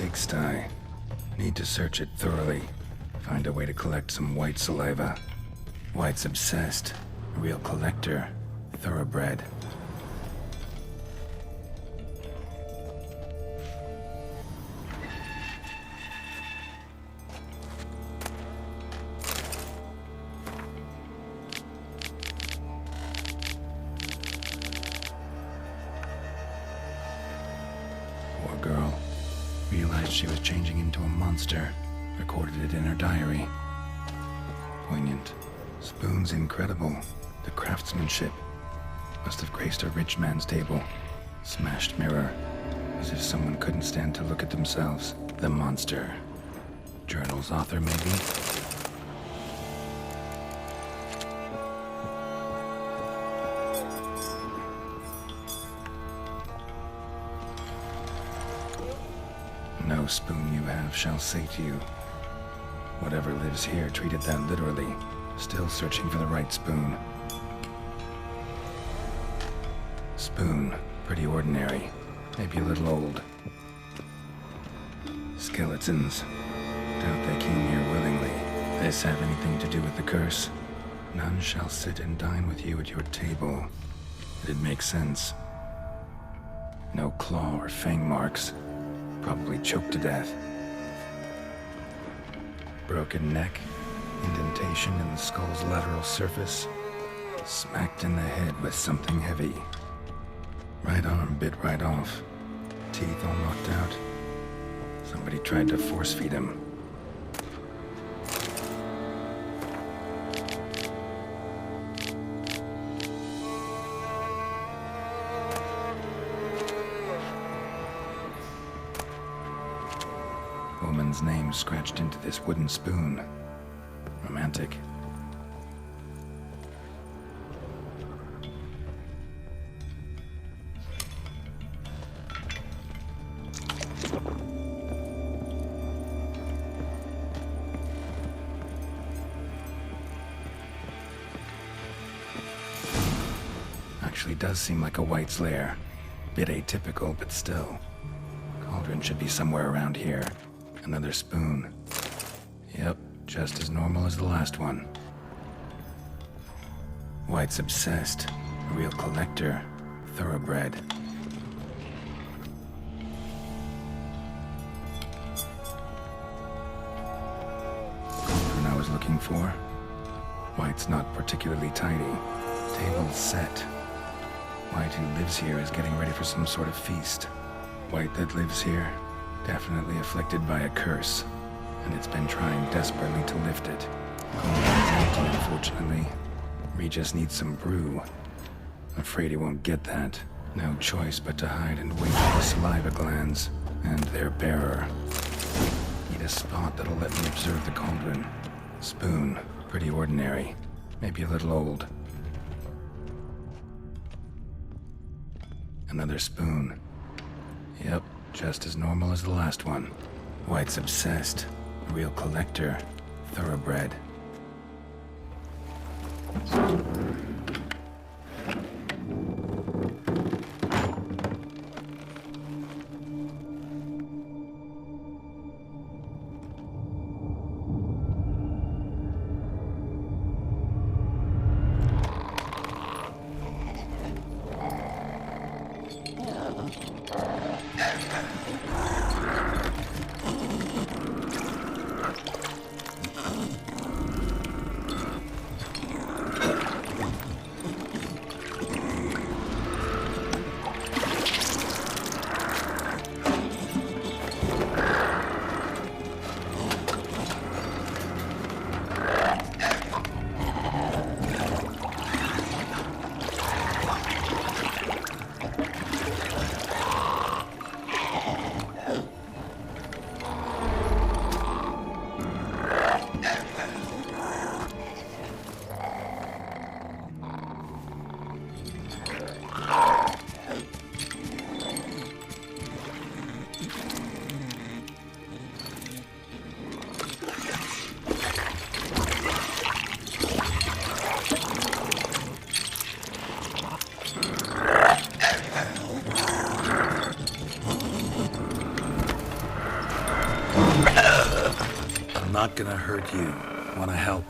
pigsty. Need to search it thoroughly. Find a way to collect some white saliva. White's obsessed. Real collector. Thoroughbred. Poor girl. Realized she was changing into a monster. Recorded it in her diary. Poignant. Spoon's incredible. The craftsmanship. Must have graced a rich man's table. Smashed mirror. As if someone couldn't stand to look at themselves. The monster. Journal's author, maybe? No spoon you have shall sate you. Whatever lives here treated that literally. Still searching for the right spoon. Spoon, pretty ordinary. Maybe a little old. Skeletons. Doubt they came here willingly. This have anything to do with the curse? None shall sit and dine with you at your table. It'd make sense. No claw or fang marks. Probably choked to death. Broken neck. Indentation in the skull's lateral surface. Smacked in the head with something heavy. Right arm bit right off. Teeth all knocked out. Somebody tried to force feed him. Woman's name scratched into this wooden spoon. Romantic. Actually does seem like a White's lair. Bit atypical, but still. Cauldron should be somewhere around here. Another spoon. Yep, just as normal as the last one. White's obsessed. A real collector. Thoroughbred. Cauldron I was looking for. White's not particularly tidy. Table's set. White who lives here is getting ready for some sort of feast. White that lives here, definitely afflicted by a curse, and it's been trying desperately to lift it. Cauldron's empty, unfortunately. Regis needs some brew. Afraid he won't get that. No choice but to hide and wait for the saliva glands, and their bearer. Need a spot that'll let me observe the cauldron. Spoon, pretty ordinary. Maybe a little old. Another spoon. Yep, just as normal as the last one. White's obsessed. A real collector. Thoroughbred. not gonna hurt you. Wanna help?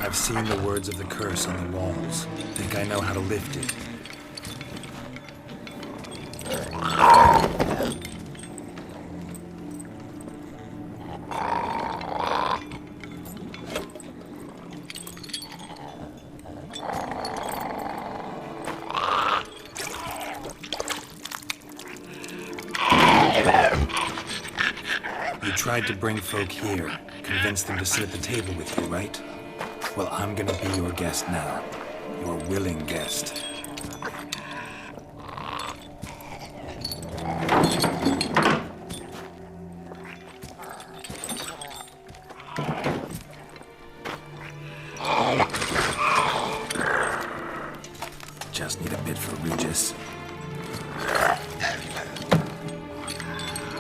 I've seen the words of the curse on the walls. Think I know how to lift it. You tried to bring folk here, convince them to sit at the table with you, right? Well, I'm gonna be your guest now. Your willing guest. Just need a bit for Regis.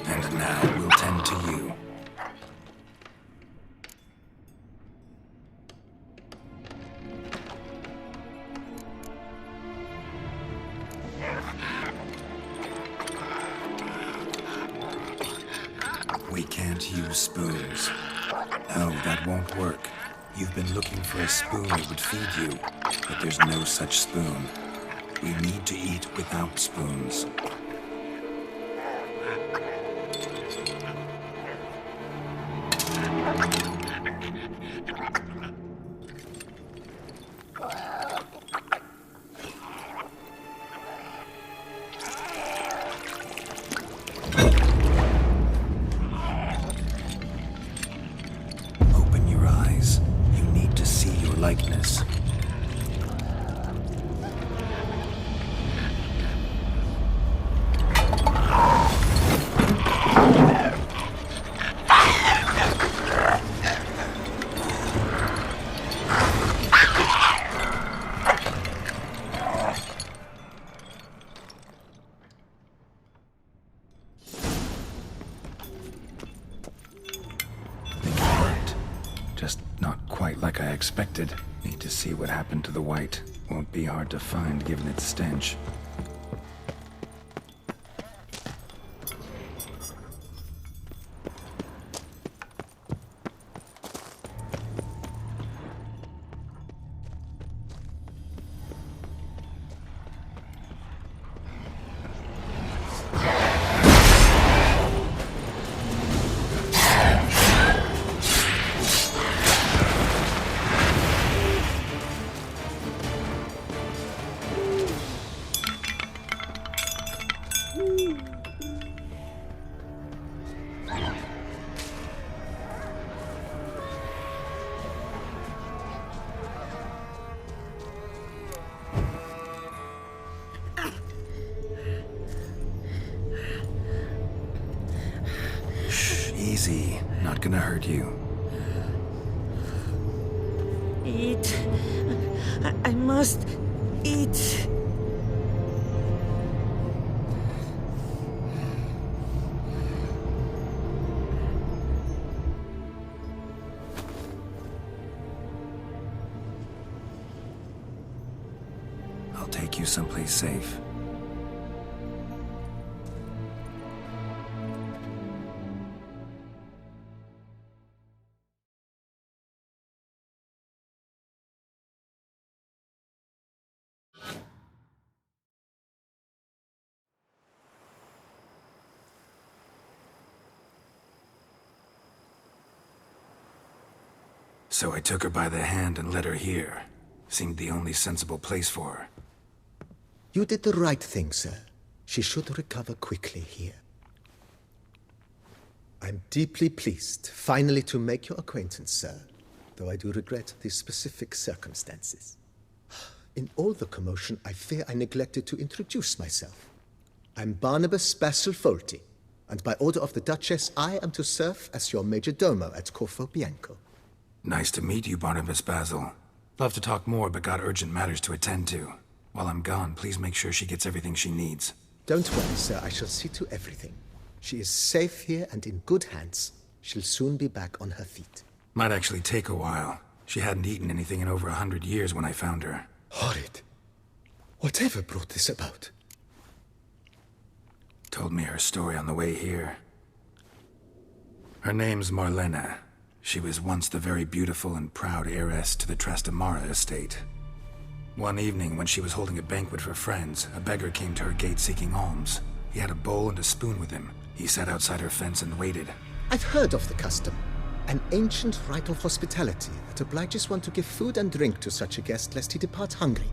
And now we'll tend to you. We can't use spoons. No, that won't work. You've been looking for a spoon that would feed you, but there's no such spoon. We need to eat without spoons. Open your eyes. You need to see your likeness. Just not quite like I expected. Need to see what happened to the white. Won't be hard to find given its stench. Easy. Not gonna hurt you. Eat. I must eat. I'll take you someplace safe. So I took her by the hand and led her here. Seemed the only sensible place for her. You did the right thing, sir. She should recover quickly here. I'm deeply pleased, finally, to make your acquaintance, sir, though I do regret the specific circumstances. In all the commotion, I fear I neglected to introduce myself. I'm Barnabas Basil-Folty, and by order of the Duchess, I am to serve as your major domo at Corfo Bianco. Nice to meet you, Barnabas Basil. Love to talk more, but got urgent matters to attend to. While I'm gone, please make sure she gets everything she needs. Don't worry, sir. I shall see to everything. She is safe here and in good hands. She'll soon be back on her feet. Might actually take a while. She hadn't eaten anything in over 100 years when I found her. Horrid. Whatever brought this about? Told me her story on the way here. Her name's Marlena. She was once the very beautiful and proud heiress to the Trastamara estate. One evening, when she was holding a banquet for friends, a beggar came to her gate seeking alms. He had a bowl and a spoon with him. He sat outside her fence and waited. I've heard of the custom. An ancient rite of hospitality that obliges one to give food and drink to such a guest lest he depart hungry.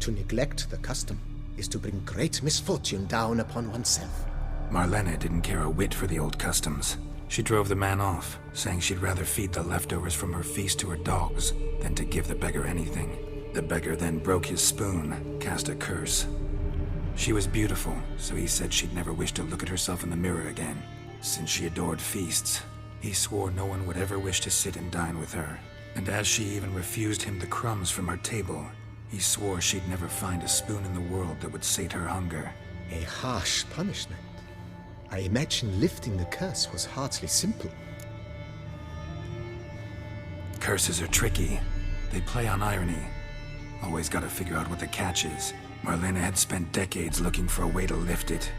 To neglect the custom is to bring great misfortune down upon oneself. Marlena didn't care a whit for the old customs. She drove the man off, saying she'd rather feed the leftovers from her feast to her dogs than to give the beggar anything. The beggar then broke his spoon, cast a curse. She was beautiful, so he said she'd never wish to look at herself in the mirror again. Since she adored feasts, he swore no one would ever wish to sit and dine with her. And as she even refused him the crumbs from her table, he swore she'd never find a spoon in the world that would sate her hunger. A harsh punishment. I imagine lifting the curse was hardly simple. Curses are tricky. They play on irony. Always gotta figure out what the catch is. Marlena had spent decades looking for a way to lift it.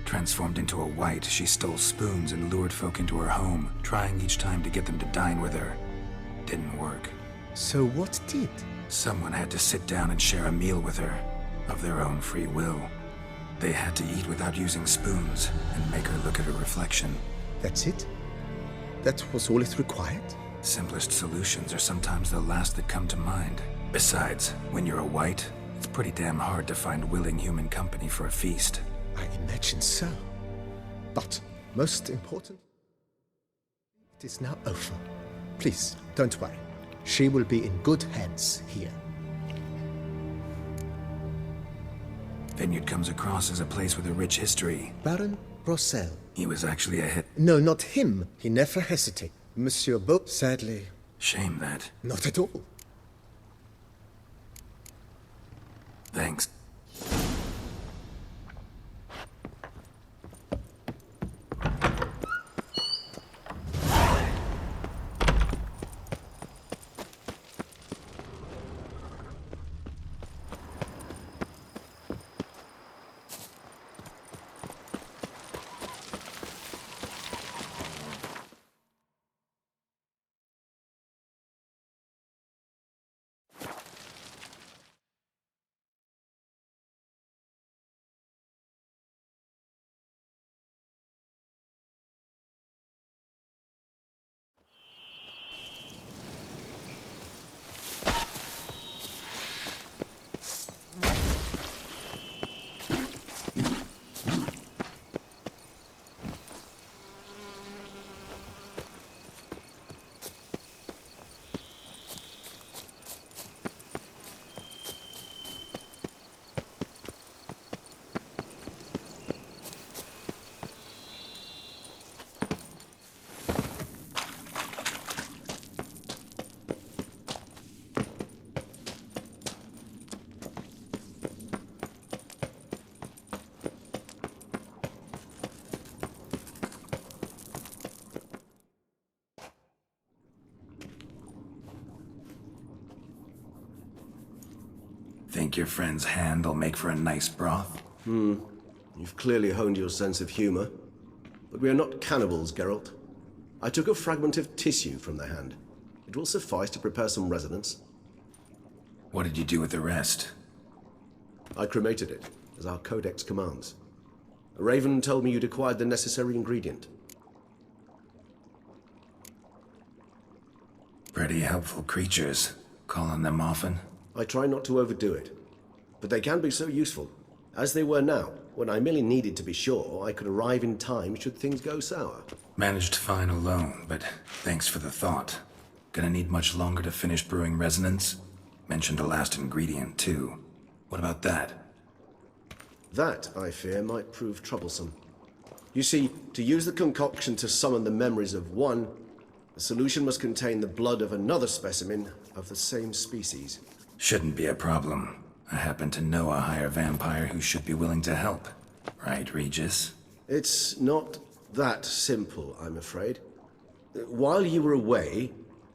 Transformed into a wight, she stole spoons and lured folk into her home, trying each time to get them to dine with her. Didn't work. So what did? Someone had to sit down and share a meal with her, of their own free will. They had to eat without using spoons, and make her look at her reflection. That's it? That was all it required? Simplest solutions are sometimes the last that come to mind. Besides, when you're a wight, it's pretty damn hard to find willing human company for a feast. I imagine so. But, most important, it is now over. Please, don't worry. She will be in good hands here. Vineyard comes across as a place with a rich history. Baron Rossel. He was actually a hit. No, not him. He never hesitated. Monsieur Beau, sadly, Shame that. not at all. Thanks. Think your friend's hand'll make for a nice broth? You've clearly honed your sense of humor. But we are not cannibals, Geralt. I took a fragment of tissue from the hand. It will suffice to prepare some resonance. What did you do with the rest? I cremated it, as our codex commands. A raven told me you'd acquired the necessary ingredient. Pretty helpful creatures. Call on them often? I try not to overdo it. But they can be so useful, as they were now, when I merely needed to be sure I could arrive in time should things go sour. Managed fine alone, but thanks for the thought. Gonna need much longer to finish brewing resonance? Mentioned a last ingredient, too. What about that? That, I fear, might prove troublesome. You see, to use the concoction to summon the memories of one, the solution must contain the blood of another specimen of the same species. Shouldn't be a problem. I happen to know a higher vampire who should be willing to help. Right, Regis? It's not that simple, I'm afraid. While you were away,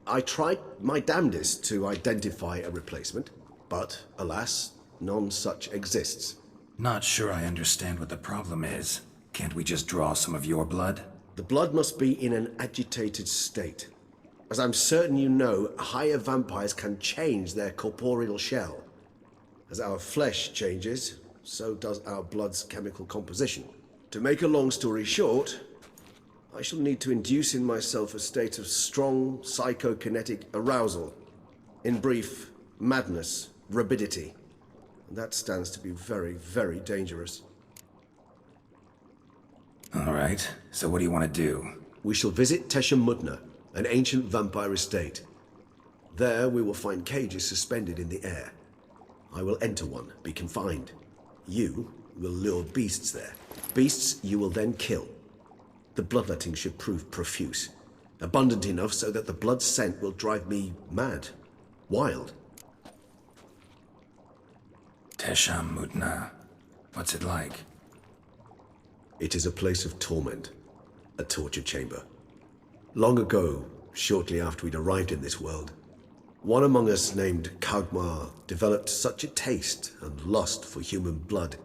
I tried my damnedest to identify a replacement, but alas, none such exists. Not sure I understand what the problem is. Can't we just draw some of your blood? The blood must be in an agitated state. As I'm certain you know, higher vampires can change their corporeal shell. As our flesh changes, so does our blood's chemical composition. To make a long story short, I shall need to induce in myself a state of strong psychokinetic arousal. In brief, madness, rabidity. And that stands to be very, very dangerous. All right, so what do you want to do? We shall visit Tesha Mudna, an ancient vampire estate. There we will find cages suspended in the air. I will enter one, be confined. You will lure beasts there. Beasts you will then kill. The bloodletting should prove profuse. Abundant enough so that the blood scent will drive me mad. Wild. Tesha Mudna. What's it like? It is a place of torment. A torture chamber. Long ago, shortly after we'd arrived in this world, one among us named Kagmar developed such a taste and lust for human blood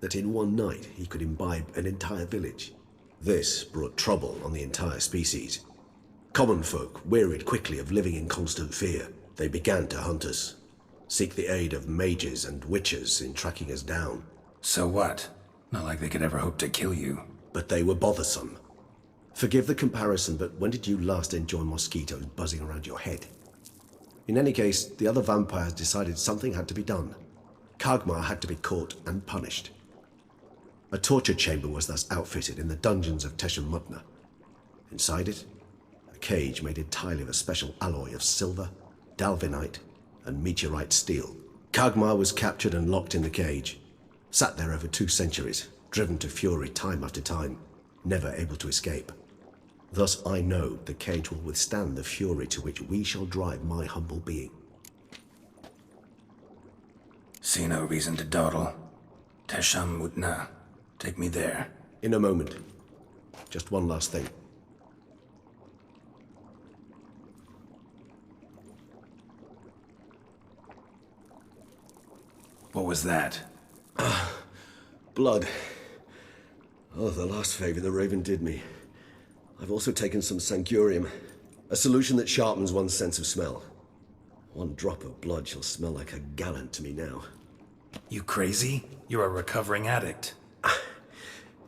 that in one night he could imbibe an entire village. This brought trouble on the entire species. Common folk wearied quickly of living in constant fear. They began to hunt us, seek the aid of mages and witches in tracking us down. So what? Not like they could ever hope to kill you. But they were bothersome. Forgive the comparison, but when did you last enjoy mosquitoes buzzing around your head? In any case, the other vampires decided something had to be done. Kagmar had to be caught and punished. A torture chamber was thus outfitted in the dungeons of Tesha Mudna. Inside it, a cage made entirely of a special alloy of silver, dalvinite, and meteorite steel. Kagmar was captured and locked in the cage. Sat there over 2 centuries, driven to fury time after time, never able to escape. Thus I know the cage will withstand the fury to which we shall drive my humble being. See no reason to dawdle. Tesha Mudna. Take me there. In a moment. Just one last thing. What was that? Blood. Oh, the last favor the Raven did me. I've also taken some sancurium, a solution that sharpens one's sense of smell. One drop of blood shall smell like a gallon to me now. You crazy? You're a recovering addict.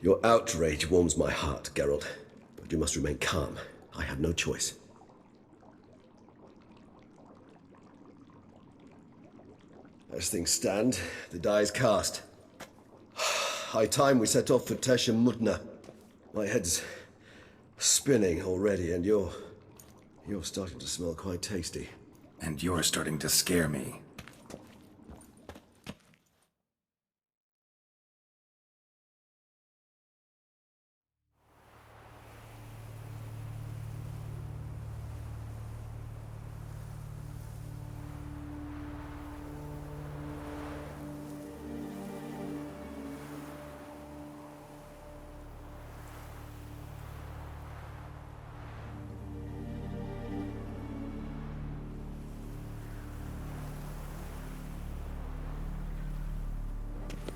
Your outrage warms my heart, Geralt. But you must remain calm. I have no choice. As things stand, the die is cast. High time we set off for Tesha Mudna. My head's spinning already, and you're starting to smell quite tasty. And you're starting to scare me.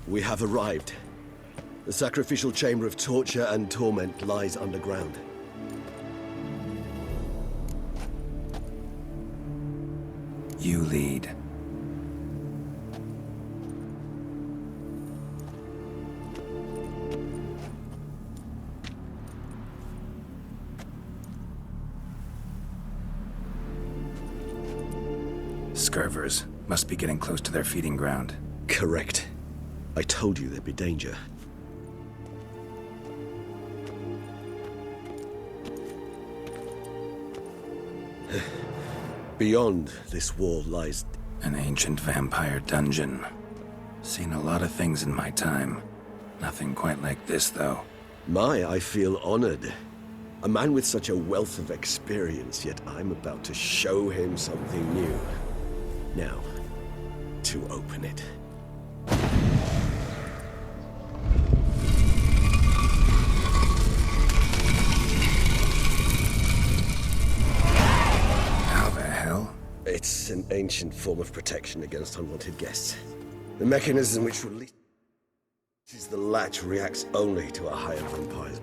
We have arrived. The sacrificial chamber of torture and torment lies underground. You lead. Scurvers must be getting close to their feeding ground. Correct. I told you there'd be danger. Beyond this wall lies... An ancient vampire dungeon. Seen a lot of things in my time. Nothing quite like this, though. I feel honored. A man with such a wealth of experience, yet I'm about to show him something new. Now, to open it. It's an ancient form of protection against unwanted guests. The mechanism which releases the latch reacts only to a higher vampire's